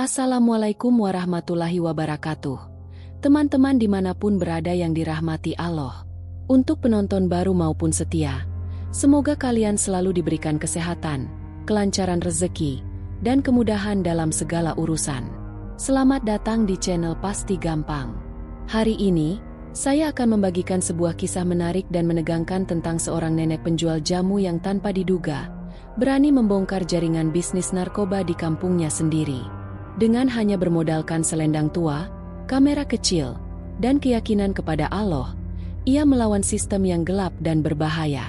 Assalamualaikum warahmatullahi wabarakatuh. Teman-teman dimanapun berada yang dirahmati Allah. Untuk penonton baru maupun setia, semoga kalian selalu diberikan kesehatan, kelancaran rezeki, dan kemudahan dalam segala urusan. Selamat datang di channel Pasti Gampang. Hari ini, saya akan membagikan sebuah kisah menarik dan menegangkan tentang seorang nenek penjual jamu yang tanpa diduga berani membongkar jaringan bisnis narkoba di kampungnya sendiri. Dengan hanya bermodalkan selendang tua, kamera kecil, dan keyakinan kepada Allah, ia melawan sistem yang gelap dan berbahaya.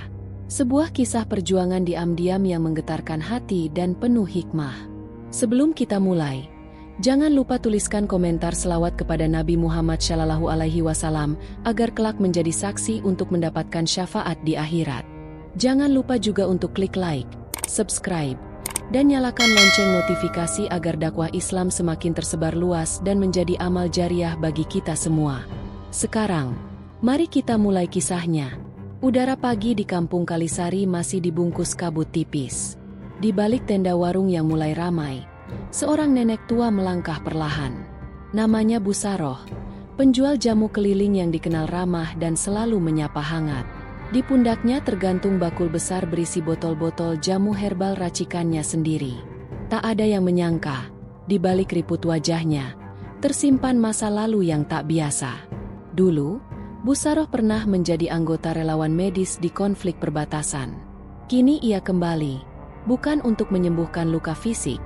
Sebuah kisah perjuangan diam-diam yang menggetarkan hati dan penuh hikmah. Sebelum kita mulai, jangan lupa tuliskan komentar selawat kepada Nabi Muhammad SAW agar kelak menjadi saksi untuk mendapatkan syafaat di akhirat. Jangan lupa juga untuk klik like, subscribe, dan nyalakan lonceng notifikasi agar dakwah Islam semakin tersebar luas dan menjadi amal jariah bagi kita semua. Sekarang, mari kita mulai kisahnya. Udara pagi di kampung Kalisari masih dibungkus kabut tipis. Di balik tenda warung yang mulai ramai, seorang nenek tua melangkah perlahan. Namanya Bu Saroh, penjual jamu keliling yang dikenal ramah dan selalu menyapa hangat. Di pundaknya tergantung bakul besar berisi botol-botol jamu herbal racikannya sendiri. Tak ada yang menyangka, di balik riput wajahnya, tersimpan masa lalu yang tak biasa. Dulu, Bu Saroh pernah menjadi anggota relawan medis di konflik perbatasan. Kini ia kembali, bukan untuk menyembuhkan luka fisik,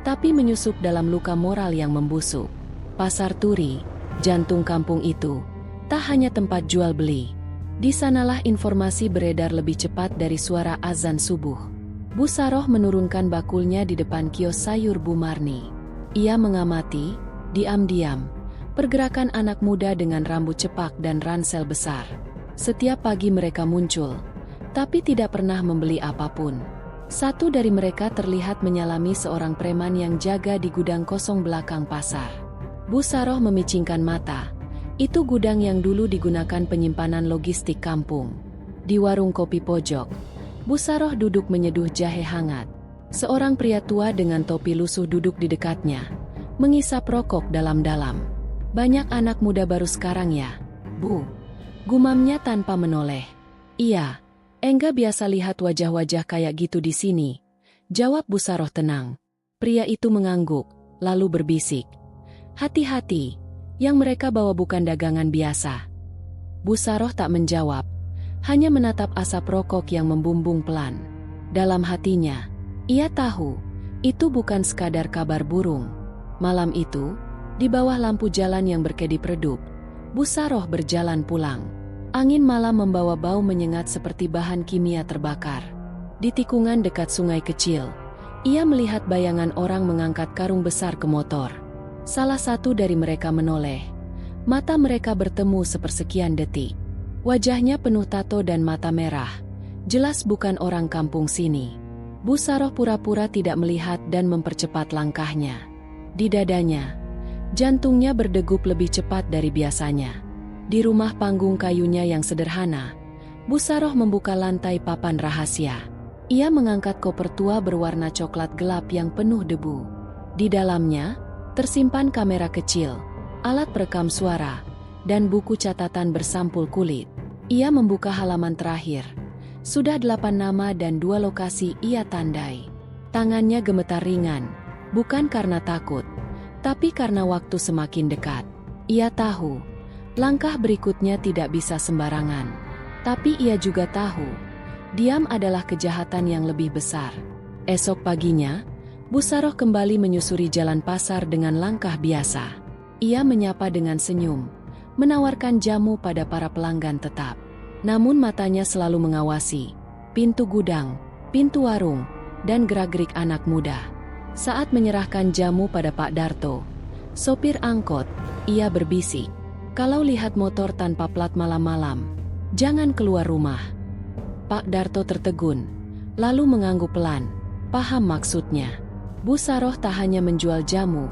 tapi menyusup dalam luka moral yang membusuk. Pasar Turi, jantung kampung itu, tak hanya tempat jual beli. Di sanalah informasi beredar lebih cepat dari suara azan subuh. Bu Saroh menurunkan bakulnya di depan kios sayur Bu Marni. Ia mengamati, diam-diam, pergerakan anak muda dengan rambut cepak dan ransel besar. Setiap pagi mereka muncul, tapi tidak pernah membeli apapun. Satu dari mereka terlihat menyalami seorang preman yang jaga di gudang kosong belakang pasar. Bu Saroh memicingkan mata. Itu gudang yang dulu digunakan penyimpanan logistik kampung. Di warung kopi pojok, Bu Saroh duduk menyeduh jahe hangat. Seorang pria tua dengan topi lusuh duduk di dekatnya, mengisap rokok dalam-dalam. "Banyak anak muda baru sekarang ya, Bu?" gumamnya tanpa menoleh. "Iya, enggak biasa lihat wajah-wajah kayak gitu di sini," jawab Bu Saroh tenang. Pria itu mengangguk, lalu berbisik, "Hati-hati. Yang mereka bawa bukan dagangan biasa." Bu Saroh tak menjawab, hanya menatap asap rokok yang membumbung pelan. Dalam hatinya, ia tahu, itu bukan sekadar kabar burung. Malam itu, di bawah lampu jalan yang berkedip redup, Bu Saroh berjalan pulang. Angin malam membawa bau menyengat seperti bahan kimia terbakar. Di tikungan dekat sungai kecil, ia melihat bayangan orang mengangkat karung besar ke motor. Salah satu dari mereka menoleh. Mata mereka bertemu sepersekian detik. Wajahnya penuh tato dan mata merah. Jelas bukan orang kampung sini. Bu Saroh pura-pura tidak melihat dan mempercepat langkahnya. Di dadanya, jantungnya berdegup lebih cepat dari biasanya. Di rumah panggung kayunya yang sederhana, Bu Saroh membuka lantai papan rahasia. Ia mengangkat koper tua berwarna coklat gelap yang penuh debu. Di dalamnya tersimpan kamera kecil, alat perekam suara, dan buku catatan bersampul kulit. Ia membuka halaman terakhir. Sudah 8 nama dan 2 lokasi ia tandai. Tangannya gemetar ringan, bukan karena takut, tapi karena waktu semakin dekat. Ia tahu, langkah berikutnya tidak bisa sembarangan. Tapi ia juga tahu, diam adalah kejahatan yang lebih besar. Esok paginya, Bu Saroh kembali menyusuri jalan pasar dengan langkah biasa. Ia menyapa dengan senyum, menawarkan jamu pada para pelanggan tetap. Namun matanya selalu mengawasi pintu gudang, pintu warung, dan gerak-gerik anak muda. Saat menyerahkan jamu pada Pak Darto, sopir angkot, ia berbisik, "Kalau lihat motor tanpa plat malam-malam, jangan keluar rumah." Pak Darto tertegun, lalu mengangguk pelan, paham maksudnya. Bu Saroh tak hanya menjual jamu,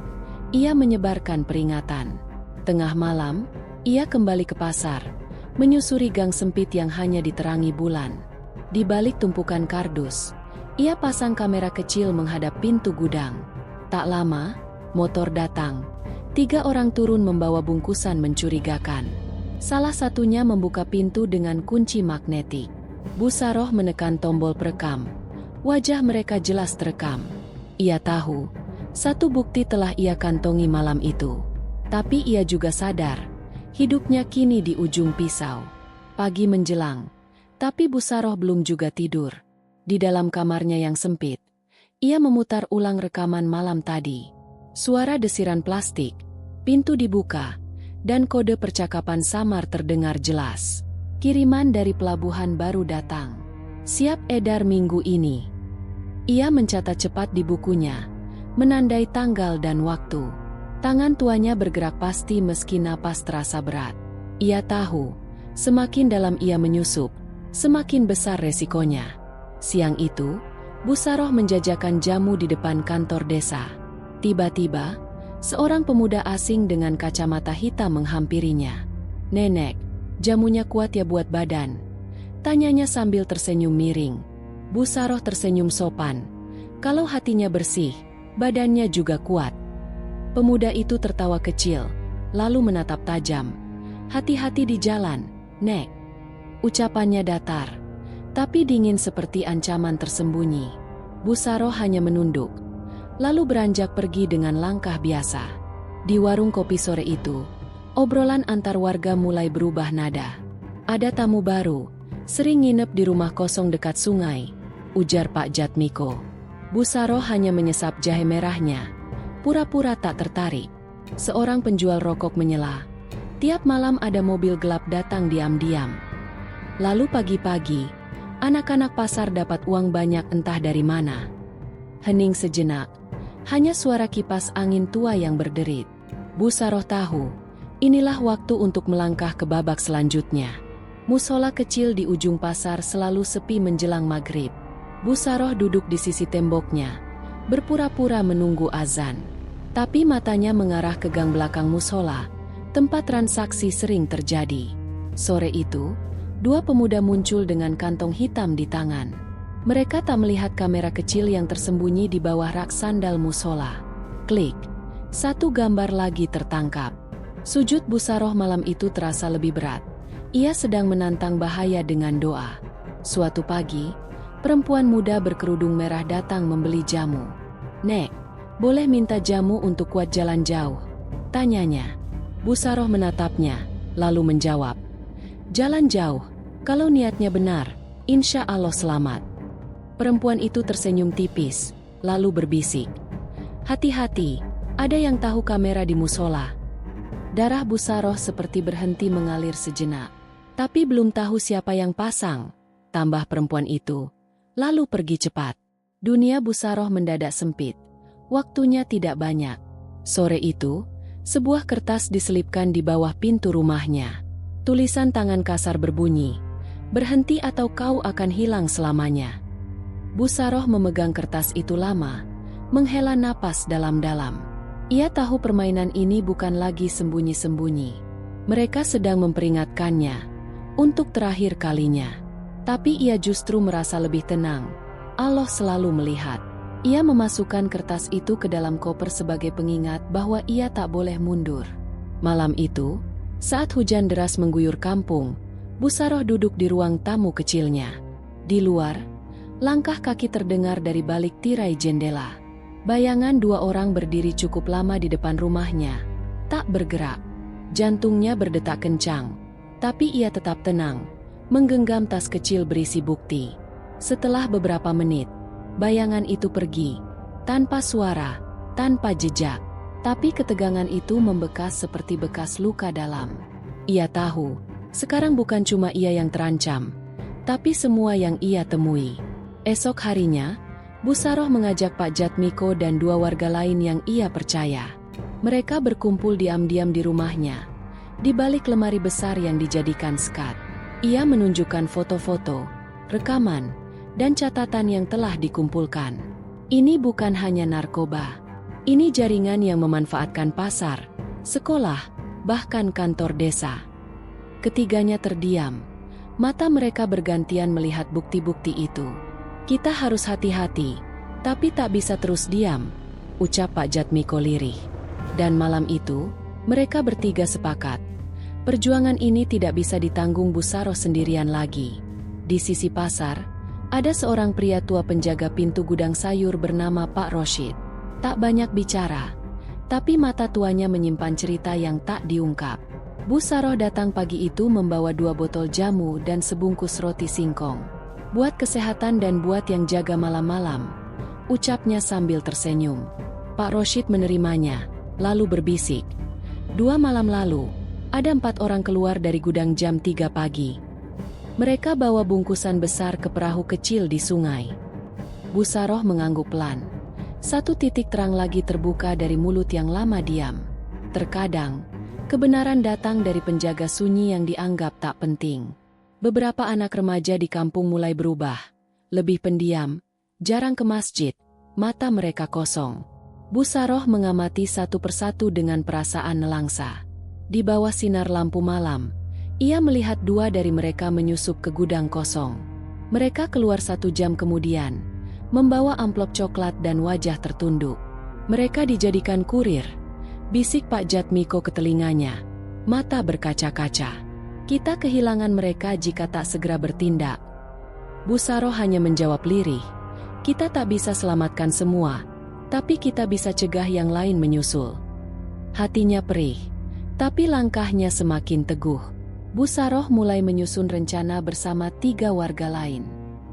ia menyebarkan peringatan. Tengah malam, ia kembali ke pasar, menyusuri gang sempit yang hanya diterangi bulan. Di balik tumpukan kardus, ia pasang kamera kecil menghadap pintu gudang. Tak lama, Motor datang. 3 orang turun membawa bungkusan mencurigakan. Salah satunya membuka pintu dengan kunci magnetik. Bu Saroh menekan tombol perekam. Wajah mereka jelas terekam. Ia tahu, satu bukti telah ia kantongi malam itu. Tapi ia juga sadar, hidupnya kini di ujung pisau. Pagi menjelang, tapi Bu Saroh belum juga tidur. Di dalam kamarnya yang sempit, ia memutar ulang rekaman malam tadi. Suara desiran plastik, pintu dibuka, dan kode percakapan samar terdengar jelas. Kiriman dari pelabuhan baru datang. Siap edar minggu ini. Ia mencatat cepat di bukunya, menandai tanggal dan waktu. Tangan tuanya bergerak pasti meski napas terasa berat. Ia tahu, semakin dalam ia menyusup, semakin besar resikonya. Siang itu, Bu Saroh menjajakan jamu di depan kantor desa. Tiba-tiba, seorang pemuda asing dengan kacamata hitam menghampirinya. "Nenek, jamunya kuat ya buat badan?" tanyanya sambil tersenyum miring. Bu Saroh tersenyum sopan. Kalau hatinya bersih, badannya juga kuat. Pemuda itu tertawa kecil, lalu menatap tajam. "Hati-hati di jalan, Nek." Ucapannya datar, tapi dingin seperti ancaman tersembunyi. Bu Saroh hanya menunduk, lalu beranjak pergi dengan langkah biasa. Di warung kopi sore itu, obrolan antar warga mulai berubah nada. "Ada tamu baru, sering nginep di rumah kosong dekat sungai," ujar Pak Jatmiko. Bu Saroh hanya menyesap jahe merahnya, pura-pura tak tertarik. Seorang penjual rokok menyela, "Tiap malam ada mobil gelap datang diam-diam. Lalu pagi-pagi, anak-anak pasar dapat uang banyak entah dari mana." Hening sejenak, hanya suara kipas angin tua yang berderit. Bu Saroh tahu, inilah waktu untuk melangkah ke babak selanjutnya. Musola kecil di ujung pasar selalu sepi menjelang maghrib. Bu Saroh duduk di sisi temboknya, berpura-pura menunggu azan. Tapi matanya mengarah ke gang belakang musola, tempat transaksi sering terjadi. Sore itu, 2 pemuda muncul dengan kantong hitam di tangan. Mereka tak melihat kamera kecil yang tersembunyi di bawah rak sandal musola. Klik. 1 gambar lagi tertangkap. Sujud Bu Saroh malam itu terasa lebih berat. Ia sedang menantang bahaya dengan doa. Suatu pagi, perempuan muda berkerudung merah datang membeli jamu. "Nek, boleh minta jamu untuk kuat jalan jauh?" tanyanya. Bu Saroh menatapnya, lalu menjawab, "Jalan jauh, kalau niatnya benar, insya Allah selamat." Perempuan itu tersenyum tipis, lalu berbisik, "Hati-hati, ada yang tahu kamera di musola." Darah Bu Saroh seperti berhenti mengalir sejenak. "Tapi belum tahu siapa yang pasang," tambah perempuan itu, lalu pergi cepat. Dunia Bu Saroh mendadak sempit. Waktunya tidak banyak. Sore itu, sebuah kertas diselipkan di bawah pintu rumahnya. Tulisan tangan kasar berbunyi, "Berhenti atau kau akan hilang selamanya." Bu Saroh memegang kertas itu lama, menghela napas dalam-dalam. Ia tahu permainan ini bukan lagi sembunyi-sembunyi. Mereka sedang memperingatkannya, untuk terakhir kalinya. Tapi ia justru merasa lebih tenang. Allah selalu melihat. Ia memasukkan kertas itu ke dalam koper sebagai pengingat bahwa ia tak boleh mundur. Malam itu, saat hujan deras mengguyur kampung, Bu Saroh duduk di ruang tamu kecilnya. Di luar, langkah kaki terdengar dari balik tirai jendela. Bayangan 2 orang berdiri cukup lama di depan rumahnya, tak bergerak. Jantungnya berdetak kencang, tapi ia tetap tenang, menggenggam tas kecil berisi bukti. Setelah beberapa menit, bayangan itu pergi, tanpa suara, tanpa jejak. Tapi ketegangan itu membekas seperti bekas luka dalam. Ia tahu, sekarang bukan cuma ia yang terancam, tapi semua yang ia temui. Esok harinya, Bu Saroh mengajak Pak Jatmiko dan 2 warga lain yang ia percaya. Mereka berkumpul diam-diam di rumahnya, di balik lemari besar yang dijadikan skat. Ia menunjukkan foto-foto, rekaman, dan catatan yang telah dikumpulkan. Ini bukan hanya narkoba. Ini jaringan yang memanfaatkan pasar, sekolah, bahkan kantor desa. Ketiganya terdiam. Mata mereka bergantian melihat bukti-bukti itu. "Kita harus hati-hati, tapi tak bisa terus diam," ucap Pak Jatmiko lirih. Dan malam itu, mereka bertiga sepakat. Perjuangan ini tidak bisa ditanggung Bu Saroh sendirian lagi. Di sisi pasar, ada seorang pria tua penjaga pintu gudang sayur bernama Pak Roshid. Tak banyak bicara, tapi mata tuanya menyimpan cerita yang tak diungkap. Bu Saroh datang pagi itu membawa 2 botol jamu dan sebungkus roti singkong. Buat kesehatan dan buat yang jaga malam-malam, ucapnya sambil tersenyum. Pak Roshid menerimanya, lalu berbisik. 2 malam lalu, ada 4 orang keluar dari gudang jam 3 pagi. Mereka bawa bungkusan besar ke perahu kecil di sungai. Bu Saroh mengangguk pelan. 1 titik terang lagi terbuka dari mulut yang lama diam. Terkadang, kebenaran datang dari penjaga sunyi yang dianggap tak penting. Beberapa anak remaja di kampung mulai berubah. Lebih pendiam, jarang ke masjid, mata mereka kosong. Bu Saroh mengamati satu persatu dengan perasaan nelangsa. Di bawah sinar lampu malam, ia melihat 2 dari mereka menyusup ke gudang kosong. Mereka keluar 1 jam kemudian, membawa amplop coklat dan wajah tertunduk. Mereka dijadikan kurir, bisik Pak Jatmiko ke telinganya. Mata berkaca-kaca. Kita kehilangan mereka jika tak segera bertindak. Bu Saroh hanya menjawab lirih. Kita tak bisa selamatkan semua, tapi kita bisa cegah yang lain menyusul. Hatinya perih, tapi langkahnya semakin teguh. Bu Saroh mulai menyusun rencana bersama 3 warga lain.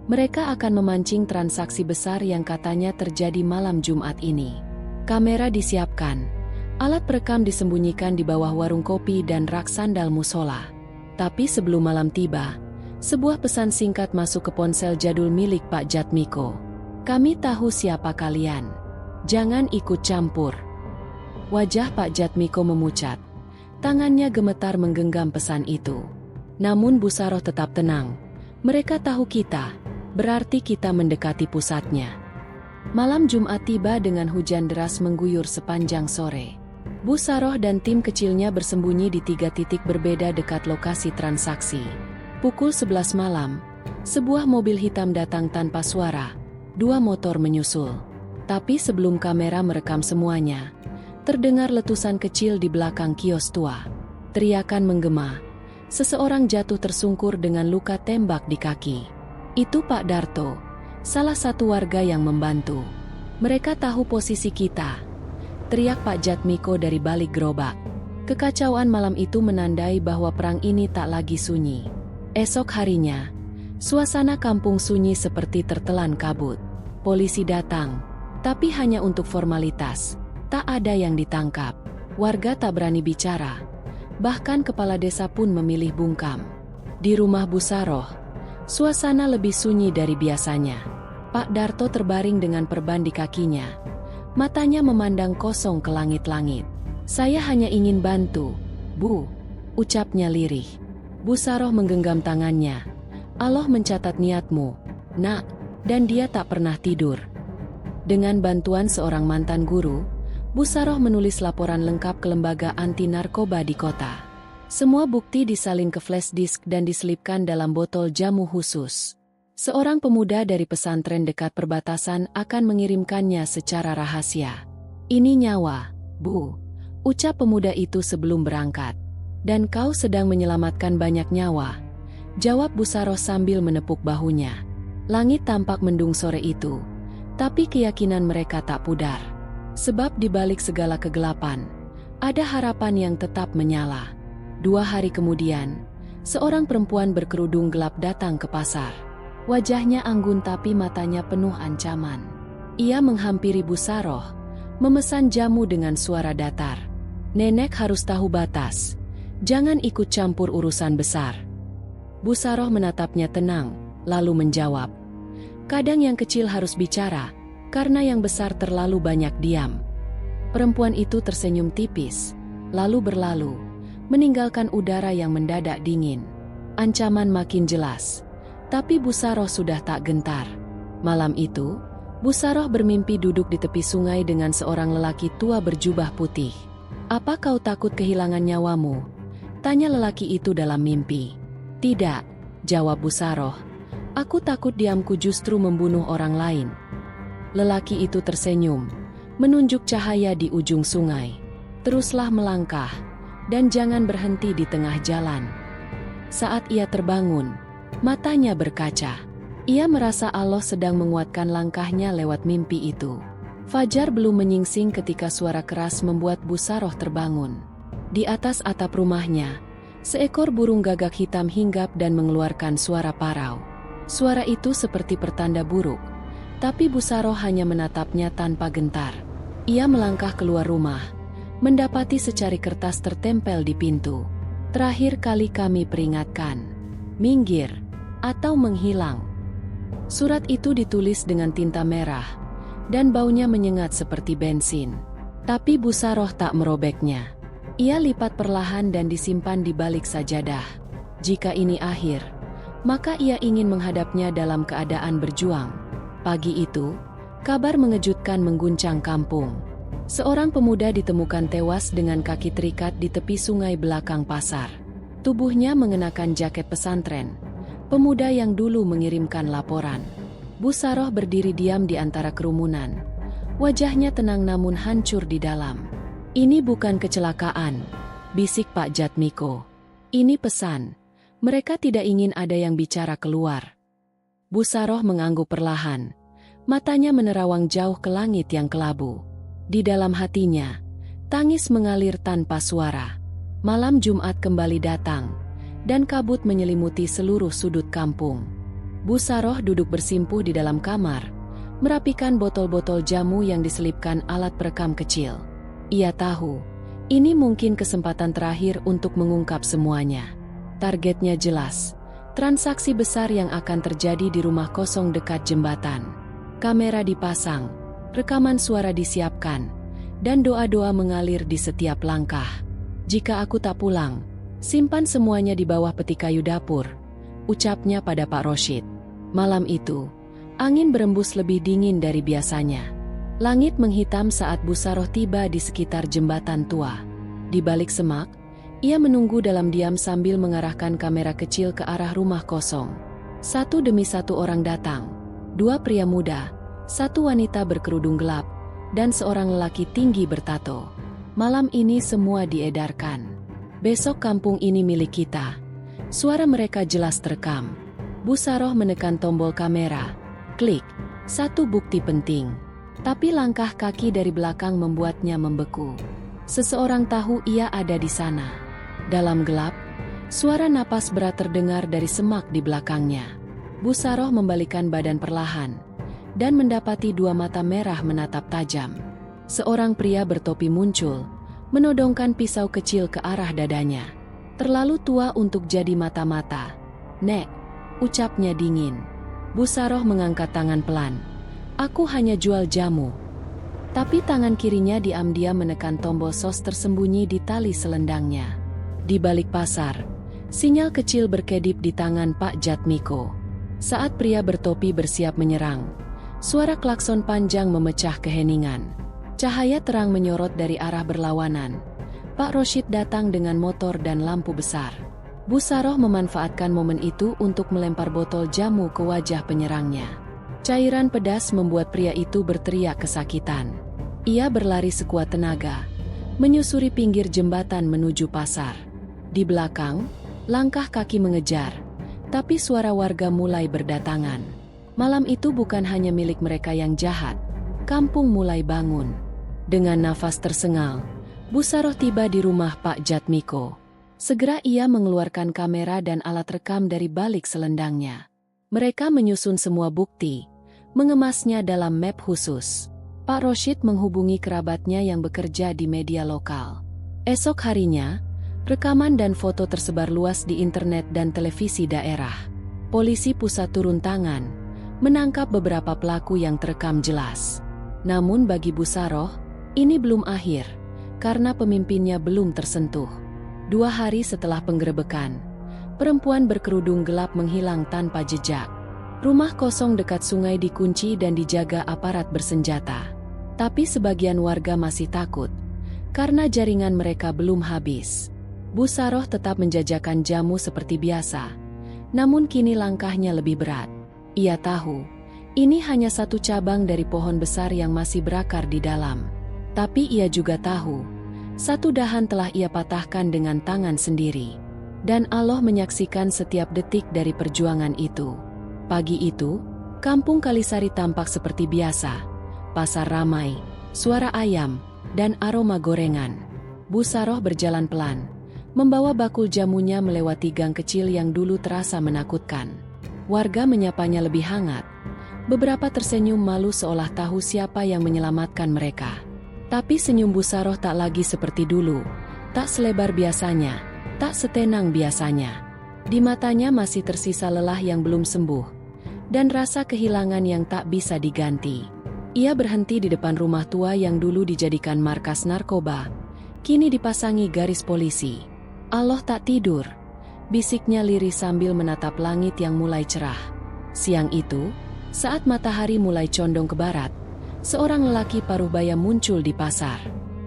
Mereka akan memancing transaksi besar yang katanya terjadi malam Jumat ini. Kamera disiapkan, alat perekam disembunyikan di bawah warung kopi dan rak sandal musola. Tapi sebelum malam tiba, sebuah pesan singkat masuk ke ponsel jadul milik Pak Jatmiko. Kami tahu siapa kalian. Jangan ikut campur. Wajah Pak Jatmiko memucat. Tangannya gemetar menggenggam pesan itu. Namun Bu Saroh tetap tenang. Mereka tahu kita, berarti kita mendekati pusatnya. Malam Jumat tiba dengan hujan deras mengguyur sepanjang sore. Bu Saroh dan tim kecilnya bersembunyi di 3 titik berbeda dekat lokasi transaksi. Pukul 11 malam, sebuah mobil hitam datang tanpa suara. 2 motor menyusul. Tapi sebelum kamera merekam semuanya, terdengar letusan kecil di belakang kios tua. Teriakan menggema. Seseorang jatuh tersungkur dengan luka tembak di kaki. Itu Pak Darto, salah satu warga yang membantu. Mereka tahu posisi kita. Teriak Pak Jatmiko dari balik gerobak. Kekacauan malam itu menandai bahwa perang ini tak lagi sunyi. Esok harinya, suasana kampung sunyi seperti tertelan kabut. Polisi datang, tapi hanya untuk formalitas. Tak ada yang ditangkap. Warga tak berani bicara. Bahkan kepala desa pun memilih bungkam. Di rumah Bu Saroh, suasana lebih sunyi dari biasanya. Pak Darto terbaring dengan perban di kakinya. Matanya memandang kosong ke langit-langit. Saya hanya ingin bantu, Bu, ucapnya lirih. Bu Saroh menggenggam tangannya. Allah mencatat niatmu, Nak, dan dia tak pernah tidur. Dengan bantuan seorang mantan guru, Bu Saroh menulis laporan lengkap ke lembaga anti narkoba di kota. Semua bukti disalin ke flash disk dan diselipkan dalam botol jamu khusus. Seorang pemuda dari pesantren dekat perbatasan akan mengirimkannya secara rahasia. Ini nyawa, Bu, ucap pemuda itu sebelum berangkat. Dan kau sedang menyelamatkan banyak nyawa, jawab Bu Saroh sambil menepuk bahunya. Langit tampak mendung sore itu, tapi keyakinan mereka tak pudar. Sebab di balik segala kegelapan, ada harapan yang tetap menyala. 2 hari kemudian, seorang perempuan berkerudung gelap datang ke pasar. Wajahnya anggun tapi matanya penuh ancaman. Ia menghampiri Bu Saroh, memesan jamu dengan suara datar. Nenek harus tahu batas. Jangan ikut campur urusan besar. Bu Saroh menatapnya tenang, lalu menjawab. Kadang yang kecil harus bicara, karena yang besar terlalu banyak diam. Perempuan itu tersenyum tipis, lalu berlalu, meninggalkan udara yang mendadak dingin. Ancaman makin jelas. Tapi Bu Saroh sudah tak gentar. Malam itu, Bu Saroh bermimpi duduk di tepi sungai dengan seorang lelaki tua berjubah putih. Apa kau takut kehilangan nyawamu? Tanya lelaki itu dalam mimpi. Tidak, jawab Bu Saroh. Aku takut diamku justru membunuh orang lain. Lelaki itu tersenyum. menunjuk cahaya di ujung sungai. Teruslah melangkah, dan jangan berhenti di tengah jalan. Saat ia terbangun, matanya berkaca. Ia merasa Allah sedang menguatkan langkahnya lewat mimpi itu. Fajar belum menyingsing ketika suara keras membuat Busaroh terbangun. Di atas atap rumahnya, seekor burung gagak hitam hinggap dan mengeluarkan suara parau. Suara itu seperti pertanda buruk, tapi Busaroh hanya menatapnya tanpa gentar. Ia melangkah keluar rumah, mendapati secari kertas tertempel di pintu. Terakhir kali kami peringatkan, minggir, atau menghilang. Surat itu ditulis dengan tinta merah, dan baunya menyengat seperti bensin. Tapi Busaroh tak merobeknya. Ia lipat perlahan dan disimpan di balik sajadah. Jika ini akhir, maka ia ingin menghadapnya dalam keadaan berjuang. Pagi itu, kabar mengejutkan mengguncang kampung. Seorang pemuda ditemukan tewas dengan kaki terikat di tepi sungai belakang pasar. Tubuhnya mengenakan jaket pesantren, pemuda yang dulu mengirimkan laporan. Busaroh berdiri diam di antara kerumunan. Wajahnya tenang namun hancur di dalam. "Ini bukan kecelakaan," bisik Pak Jatmiko. "Ini pesan. Mereka tidak ingin ada yang bicara keluar." Busaroh mengangguk perlahan. Matanya menerawang jauh ke langit yang kelabu. Di dalam hatinya, tangis mengalir tanpa suara. Malam Jumat kembali datang, dan kabut menyelimuti seluruh sudut kampung. Busaroh duduk bersimpuh di dalam kamar, merapikan botol-botol jamu yang diselipkan alat perekam kecil. Ia tahu, ini mungkin kesempatan terakhir untuk mengungkap semuanya. Targetnya jelas, transaksi besar yang akan terjadi di rumah kosong dekat jembatan. Kamera dipasang, rekaman suara disiapkan, dan doa-doa mengalir di setiap langkah. "Jika aku tak pulang, simpan semuanya di bawah peti kayu dapur," ucapnya pada Pak Roshid. Malam itu, angin berembus lebih dingin dari biasanya. Langit menghitam saat Busaroh tiba di sekitar jembatan tua. Di balik semak, ia menunggu dalam diam sambil mengarahkan kamera kecil ke arah rumah kosong. Satu demi satu orang datang. 2 pria muda, 1 wanita berkerudung gelap, dan seorang lelaki tinggi bertato. Malam ini semua diedarkan. "Besok kampung ini milik kita." Suara mereka jelas terekam. Busaroh menekan tombol kamera. Klik, satu bukti penting. Tapi langkah kaki dari belakang membuatnya membeku. Seseorang tahu ia ada di sana. Dalam gelap, suara napas berat terdengar dari semak di belakangnya. Busaroh membalikan badan perlahan, dan mendapati 2 mata merah menatap tajam. Seorang pria bertopi muncul, menodongkan pisau kecil ke arah dadanya. Terlalu tua untuk jadi mata-mata. "Nek," ucapnya dingin. Busaroh mengangkat tangan pelan. "Aku hanya jual jamu." Tapi tangan kirinya diam-diam menekan tombol sos tersembunyi di tali selendangnya. Di balik pasar, sinyal kecil berkedip di tangan Pak Jatmiko. Saat pria bertopi bersiap menyerang, suara klakson panjang memecah keheningan. Cahaya terang menyorot dari arah berlawanan. Pak Roshid datang dengan motor dan lampu besar. Busaroh memanfaatkan momen itu untuk melempar botol jamu ke wajah penyerangnya. Cairan pedas membuat pria itu berteriak kesakitan. Ia berlari sekuat tenaga, menyusuri pinggir jembatan menuju pasar. Di belakang, langkah kaki mengejar, tapi suara warga mulai berdatangan. Malam itu bukan hanya milik mereka yang jahat, kampung mulai bangun. Dengan nafas tersengal, Busaroh tiba di rumah Pak Jatmiko. Segera ia mengeluarkan kamera dan alat rekam dari balik selendangnya. Mereka menyusun semua bukti, mengemasnya dalam map khusus. Pak Roshid menghubungi kerabatnya yang bekerja di media lokal. Esok harinya, rekaman dan foto tersebar luas di internet dan televisi daerah. Polisi pusat turun tangan, menangkap beberapa pelaku yang terekam jelas. Namun bagi Busaroh, ini belum akhir, karena pemimpinnya belum tersentuh. 2 hari setelah penggerebekan, perempuan berkerudung gelap menghilang tanpa jejak. Rumah kosong dekat sungai dikunci dan dijaga aparat bersenjata. Tapi sebagian warga masih takut, karena jaringan mereka belum habis. Busaroh tetap menjajakan jamu seperti biasa, namun kini langkahnya lebih berat. Ia tahu, Ini hanya satu cabang dari pohon besar yang masih berakar di dalam. Tapi ia juga tahu, satu dahan telah ia patahkan dengan tangan sendiri. Dan Allah menyaksikan setiap detik dari perjuangan itu. Pagi itu, kampung Kalisari tampak seperti biasa. Pasar ramai, suara ayam, dan aroma gorengan. Bu Saroh berjalan pelan, membawa bakul jamunya melewati gang kecil yang dulu terasa menakutkan. Warga menyapanya lebih hangat. Beberapa tersenyum malu seolah tahu siapa yang menyelamatkan mereka. Tapi senyum Bu Saroh tak lagi seperti dulu, tak selebar biasanya, tak setenang biasanya. Di matanya masih tersisa lelah yang belum sembuh, dan rasa kehilangan yang tak bisa diganti. Ia berhenti di depan rumah tua yang dulu dijadikan markas narkoba, kini dipasangi garis polisi. Allah tak tidur, bisiknya lirih sambil menatap langit yang mulai cerah. Siang itu, saat matahari mulai condong ke barat, seorang lelaki paruh baya muncul di pasar.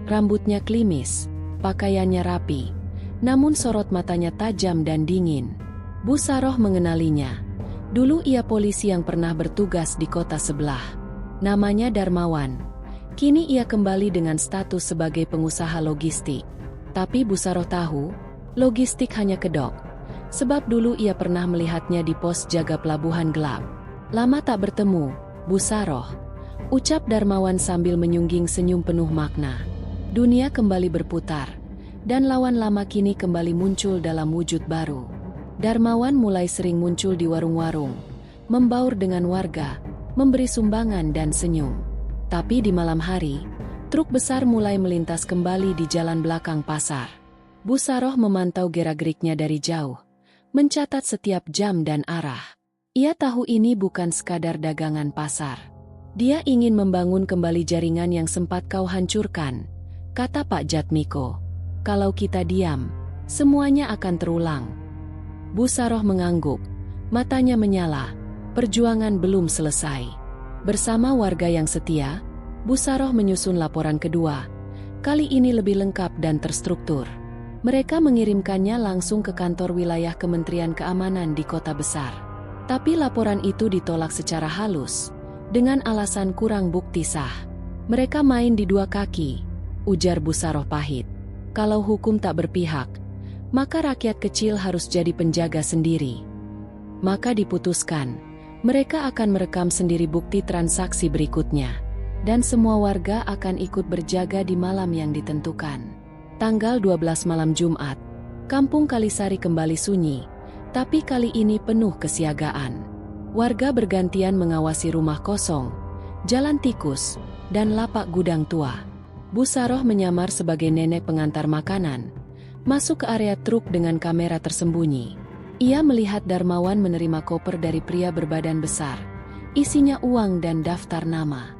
Rambutnya klimis, pakaiannya rapi, namun sorot matanya tajam dan dingin. Bu Saroh mengenalinya. Dulu ia polisi yang pernah bertugas di kota sebelah. Namanya Darmawan. Kini ia kembali dengan status sebagai pengusaha logistik. Tapi Bu Saroh tahu, logistik hanya kedok. Sebab dulu ia pernah melihatnya di pos jaga pelabuhan gelap. Lama tak bertemu, Bu Saroh, ucap Darmawan sambil menyungging senyum penuh makna. Dunia kembali berputar, dan lawan lama kini kembali muncul dalam wujud baru. Darmawan mulai sering muncul di warung-warung, membaur dengan warga, memberi sumbangan dan senyum. Tapi di malam hari, truk besar mulai melintas kembali di jalan belakang pasar. Bu Saroh memantau gerak-geriknya dari jauh, mencatat setiap jam dan arah. Ia tahu ini bukan sekadar dagangan pasar. Dia ingin membangun kembali jaringan yang sempat kau hancurkan, kata Pak Jatmiko. Kalau kita diam, semuanya akan terulang. Bu Saroh mengangguk, matanya menyala. Perjuangan belum selesai. Bersama warga yang setia, Bu Saroh menyusun laporan kedua. Kali ini lebih lengkap dan terstruktur. Mereka mengirimkannya langsung ke kantor wilayah Kementerian Keamanan di kota besar. Tapi laporan itu ditolak secara halus, dengan alasan kurang bukti sah. Mereka main di dua kaki, ujar Bu Saroh pahit. Kalau hukum tak berpihak, maka rakyat kecil harus jadi penjaga sendiri. Maka diputuskan, mereka akan merekam sendiri bukti transaksi berikutnya. Dan semua warga akan ikut berjaga di malam yang ditentukan. Tanggal 12 malam Jumat, kampung Kalisari kembali sunyi, tapi kali ini penuh kesiagaan. Warga bergantian mengawasi rumah kosong, jalan tikus, dan lapak gudang tua. Bu Saroh menyamar sebagai nenek pengantar makanan, masuk ke area truk dengan kamera tersembunyi. Ia melihat Darmawan menerima koper dari pria berbadan besar. Isinya uang dan daftar nama.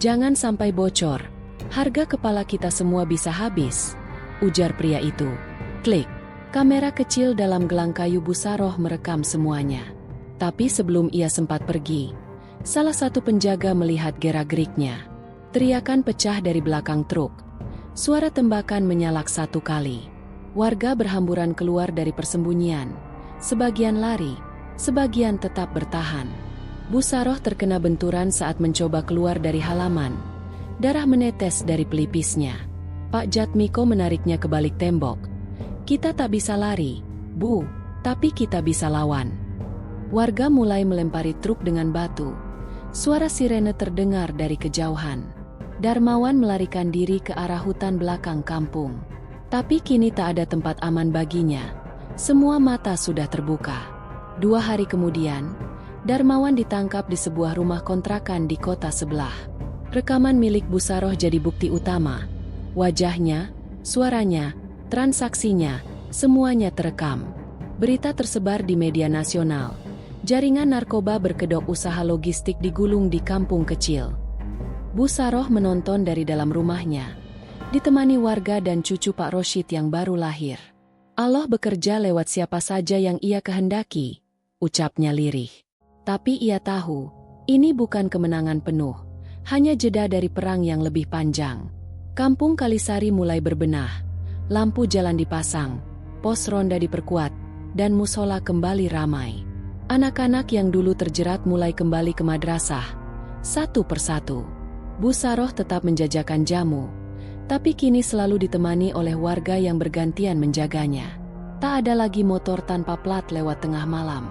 Jangan sampai bocor, harga kepala kita semua bisa habis, ujar pria itu. Klik, kamera kecil dalam gelang kayu Bu Saroh merekam semuanya. Tapi sebelum ia sempat pergi, salah satu penjaga melihat gerak-geriknya. Teriakan pecah dari belakang truk. Suara tembakan menyalak satu kali. Warga berhamburan keluar dari persembunyian. Sebagian lari, sebagian tetap bertahan. Bu Saroh terkena benturan saat mencoba keluar dari halaman. Darah menetes dari pelipisnya. Pak Jatmiko menariknya ke balik tembok. Kita tak bisa lari, Bu, tapi kita bisa lawan. Warga mulai melempari truk dengan batu. Suara sirene terdengar dari kejauhan. Darmawan melarikan diri ke arah hutan belakang kampung. Tapi kini tak ada tempat aman baginya. Semua mata sudah terbuka. 2 hari kemudian, Darmawan ditangkap di sebuah rumah kontrakan di kota sebelah. Rekaman milik Bu Saroh jadi bukti utama. Wajahnya, suaranya, transaksinya, semuanya terekam. Berita tersebar di media nasional. Jaringan narkoba berkedok usaha logistik digulung di kampung kecil. Bu Saroh menonton dari dalam rumahnya, ditemani warga dan cucu Pak Roshid yang baru lahir. Allah bekerja lewat siapa saja yang ia kehendaki, ucapnya lirih. Tapi ia tahu, ini bukan kemenangan penuh, hanya jeda dari perang yang lebih panjang. Kampung Kalisari mulai berbenah, lampu jalan dipasang, pos ronda diperkuat, dan musola kembali ramai. Anak-anak yang dulu terjerat mulai kembali ke madrasah, satu persatu. Bu Saroh tetap menjajakan jamu, tapi kini selalu ditemani oleh warga yang bergantian menjaganya. Tak ada lagi motor tanpa plat lewat tengah malam.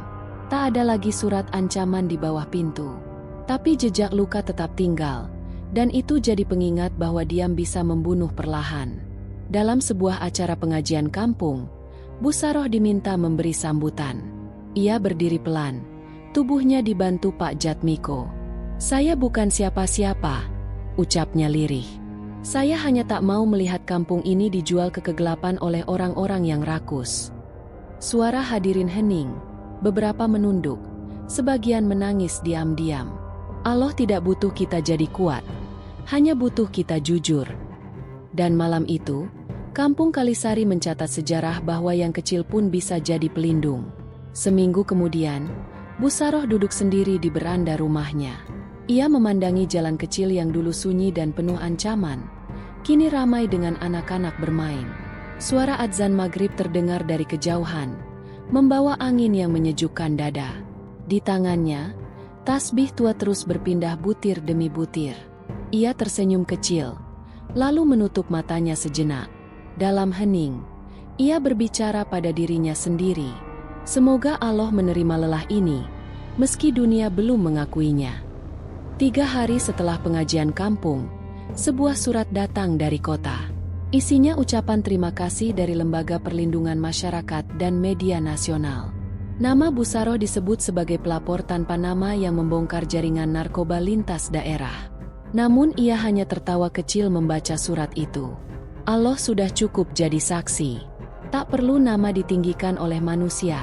Tak ada lagi surat ancaman di bawah pintu. Tapi jejak luka tetap tinggal, dan itu jadi pengingat bahwa diam bisa membunuh perlahan. Dalam sebuah acara pengajian kampung, Bu Saroh diminta memberi sambutan. Ia berdiri pelan, tubuhnya dibantu Pak Jatmiko. "Saya bukan siapa-siapa," ucapnya lirih. "Saya hanya tak mau melihat kampung ini dijual ke kegelapan oleh orang-orang yang rakus." Suara hadirin hening, beberapa menunduk, sebagian menangis diam-diam. Allah tidak butuh kita jadi kuat, hanya butuh kita jujur. Dan malam itu, kampung Kalisari mencatat sejarah bahwa yang kecil pun bisa jadi pelindung. Seminggu kemudian, Bu Saroh duduk sendiri di beranda rumahnya. Ia memandangi jalan kecil yang dulu sunyi dan penuh ancaman, kini ramai dengan anak-anak bermain. Suara adzan maghrib terdengar dari kejauhan, membawa angin yang menyejukkan dada. Di tangannya, tasbih tua terus berpindah butir demi butir. Ia tersenyum kecil, lalu menutup matanya sejenak. Dalam hening, ia berbicara pada dirinya sendiri. Semoga Allah menerima lelah ini, meski dunia belum mengakuinya. 3 hari setelah pengajian kampung, sebuah surat datang dari kota. Isinya ucapan terima kasih dari Lembaga Perlindungan Masyarakat dan media nasional. Nama Bu Saroh disebut sebagai pelapor tanpa nama yang membongkar jaringan narkoba lintas daerah. Namun ia hanya tertawa kecil membaca surat itu. Allah sudah cukup jadi saksi. Tak perlu nama ditinggikan oleh manusia,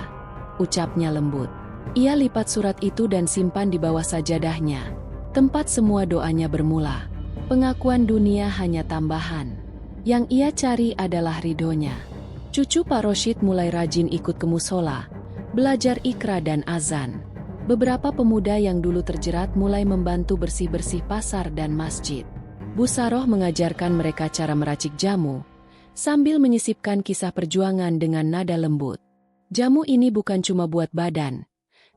ucapnya lembut. Ia lipat surat itu dan simpan di bawah sajadahnya, tempat semua doanya bermula. Pengakuan dunia hanya tambahan. Yang ia cari adalah ridhonya. Cucu Pak Roshid mulai rajin ikut ke musola, belajar ikra dan azan. Beberapa pemuda yang dulu terjerat mulai membantu bersih-bersih pasar dan masjid. Bu Saroh mengajarkan mereka cara meracik jamu, sambil menyisipkan kisah perjuangan dengan nada lembut. "Jamu ini bukan cuma buat badan,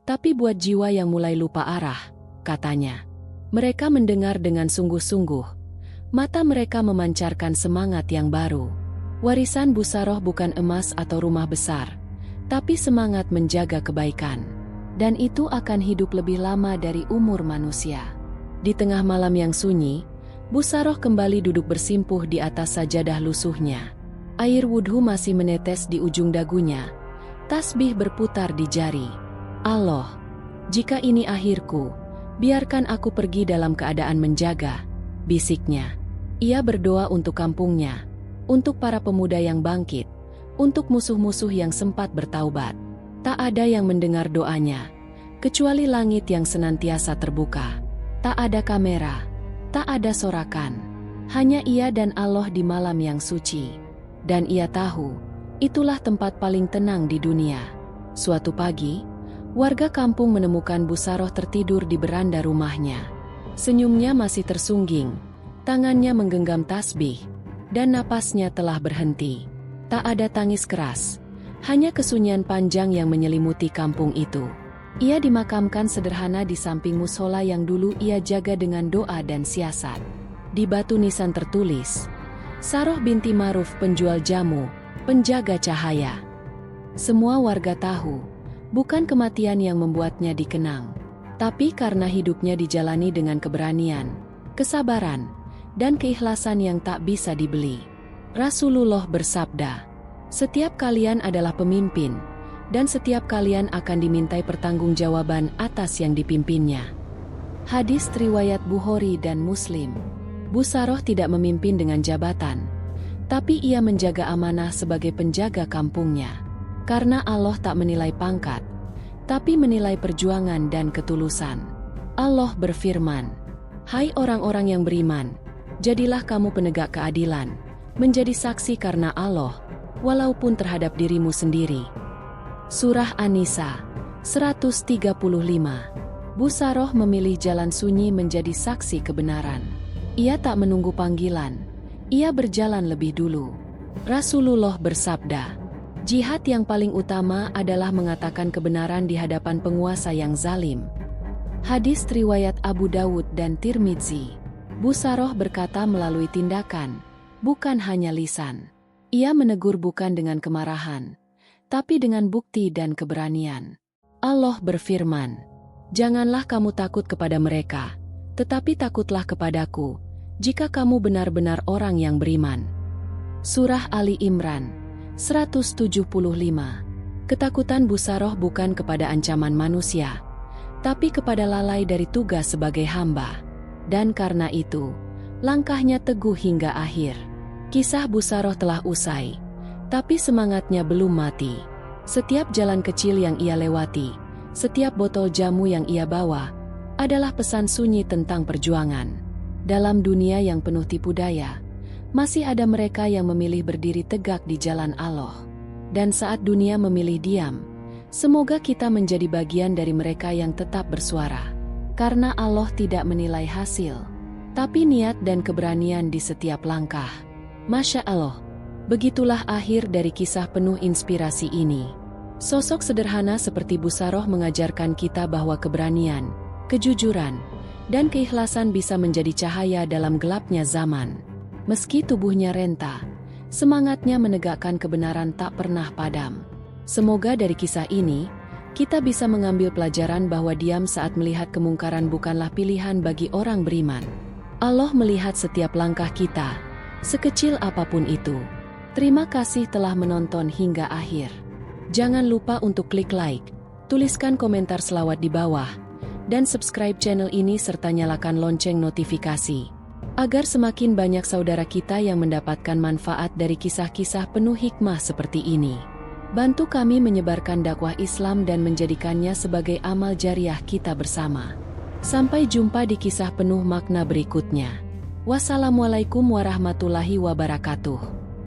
tapi buat jiwa yang mulai lupa arah," katanya. Mereka mendengar dengan sungguh-sungguh. Mata mereka memancarkan semangat yang baru. Warisan Bu Saroh bukan emas atau rumah besar, tapi semangat menjaga kebaikan. Dan itu akan hidup lebih lama dari umur manusia. Di tengah malam yang sunyi, Bu Saroh kembali duduk bersimpuh di atas sajadah lusuhnya. Air wudhu masih menetes di ujung dagunya. Tasbih berputar di jari. "Allah, jika ini akhirku, biarkan aku pergi dalam keadaan menjaga," bisiknya. Ia berdoa untuk kampungnya, untuk para pemuda yang bangkit, untuk musuh-musuh yang sempat bertaubat. Tak ada yang mendengar doanya, kecuali langit yang senantiasa terbuka. Tak ada kamera, tak ada sorakan, hanya ia dan Allah di malam yang suci. Dan ia tahu, itulah tempat paling tenang di dunia. Suatu pagi, warga kampung menemukan Bu Saroh tertidur di beranda rumahnya. Senyumnya masih tersungging, tangannya menggenggam tasbih, dan napasnya telah berhenti. Tak ada tangis keras, hanya kesunyian panjang yang menyelimuti kampung itu. Ia dimakamkan sederhana di samping musola yang dulu ia jaga dengan doa dan siasat. Di batu nisan tertulis, "Saroh binti Ma'ruf, penjual jamu, penjaga cahaya." Semua warga tahu, bukan kematian yang membuatnya dikenang, tapi karena hidupnya dijalani dengan keberanian, kesabaran, dan keikhlasan yang tak bisa dibeli. Rasulullah bersabda, "Setiap kalian adalah pemimpin, dan setiap kalian akan dimintai pertanggungjawaban atas yang dipimpinnya." Hadis riwayat Bukhari dan Muslim. Bu Saroh tidak memimpin dengan jabatan, tapi ia menjaga amanah sebagai penjaga kampungnya. Karena Allah tak menilai pangkat, tapi menilai perjuangan dan ketulusan. Allah berfirman, "Hai orang-orang yang beriman, jadilah kamu penegak keadilan, menjadi saksi karena Allah, walaupun terhadap dirimu sendiri." Surah An-Nisa 135. Bu Saroh memilih jalan sunyi menjadi saksi kebenaran. Ia tak menunggu panggilan, ia berjalan lebih dulu. Rasulullah bersabda, Jihad yang paling utama adalah mengatakan kebenaran di hadapan penguasa yang zalim. Hadis riwayat Abu Dawud dan Tirmidzi. Busarah berkata melalui tindakan, bukan hanya lisan. Ia menegur bukan dengan kemarahan, tapi dengan bukti dan keberanian. Allah berfirman, "Janganlah kamu takut kepada mereka, tetapi takutlah kepadaku, jika kamu benar-benar orang yang beriman." Surah Ali Imran 175. Ketakutan Busarah bukan kepada ancaman manusia, tapi kepada lalai dari tugas sebagai hamba. Dan karena itu, langkahnya teguh hingga akhir. Kisah Busarah telah usai, tapi semangatnya belum mati. Setiap jalan kecil yang ia lewati, setiap botol jamu yang ia bawa, adalah pesan sunyi tentang perjuangan. Dalam dunia yang penuh tipu daya, masih ada mereka yang memilih berdiri tegak di jalan Allah. Dan saat dunia memilih diam, semoga kita menjadi bagian dari mereka yang tetap bersuara. Karena Allah tidak menilai hasil, tapi niat dan keberanian di setiap langkah. Masya Allah, begitulah akhir dari kisah penuh inspirasi ini. Sosok sederhana seperti Busarah mengajarkan kita bahwa keberanian, kejujuran, dan keikhlasan bisa menjadi cahaya dalam gelapnya zaman. Meski tubuhnya renta, semangatnya menegakkan kebenaran tak pernah padam. Semoga dari kisah ini, kita bisa mengambil pelajaran bahwa diam saat melihat kemungkaran bukanlah pilihan bagi orang beriman. Allah melihat setiap langkah kita, sekecil apapun itu. Terima kasih telah menonton hingga akhir. Jangan lupa untuk klik like, tuliskan komentar selawat di bawah, dan subscribe channel ini serta nyalakan lonceng notifikasi, agar semakin banyak saudara kita yang mendapatkan manfaat dari kisah-kisah penuh hikmah seperti ini. Bantu kami menyebarkan dakwah Islam dan menjadikannya sebagai amal jariah kita bersama. Sampai jumpa di kisah penuh makna berikutnya. Wassalamualaikum warahmatullahi wabarakatuh.